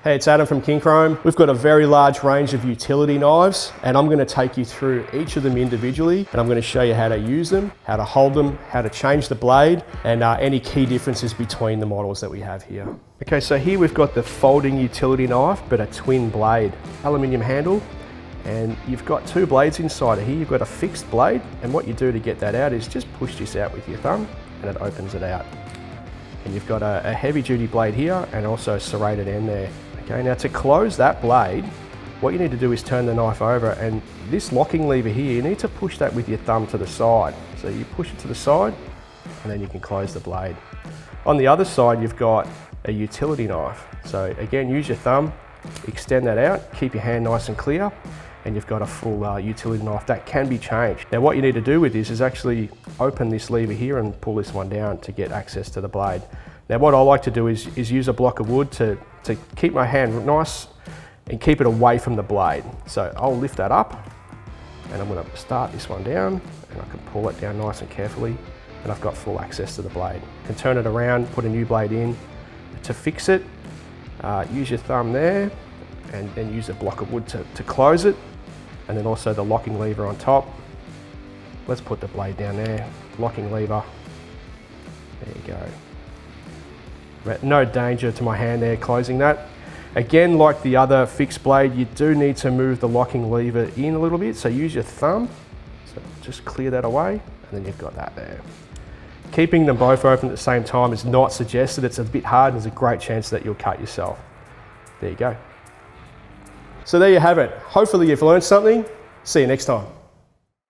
Hey, it's Adam from KINCROME. We've got a very large range of utility knives, and I'm going to take you through each of them individually, and I'm going to show you how to use them, how to hold them, how to change the blade, and any key differences between the models that we have here. Okay, so here we've got the folding utility knife, but a twin blade, aluminium handle, and you've got two blades inside of here. You've got a fixed blade, and what you do to get that out is just push this out with your thumb, and it opens it out. And you've got a heavy duty blade here, and also a serrated end there. Okay, now to close that blade, what you need to do is turn the knife over, and this locking lever here, you need to push that with your thumb to the side. So you push it to the side, and then you can close the blade. On the other side, you've got a utility knife. So again, use your thumb, extend that out, keep your hand nice and clear, and you've got a full utility knife that can be changed. Now what you need to do with this is actually open this lever here and pull this one down to get access to the blade. Now what I like to do is use a block of wood to keep my hand nice and keep it away from the blade. So I'll lift that up, and I'm going to start this one down, and I can pull it down nice and carefully, and I've got full access to the blade. I can turn it around, put a new blade in. To fix it, use your thumb there, and then use a block of wood to close it, and then also the locking lever on top. Let's put the blade down there, locking lever, there you go. No danger to my hand there closing that. Again, like the other fixed blade, you do need to move the locking lever in a little bit, so use your thumb, so just clear that away, and then you've got that there. Keeping them both open at the same time is not suggested. It's a bit hard, and there's a great chance that you'll cut yourself. There you go. So there you have it. Hopefully you've learned something. See you next time.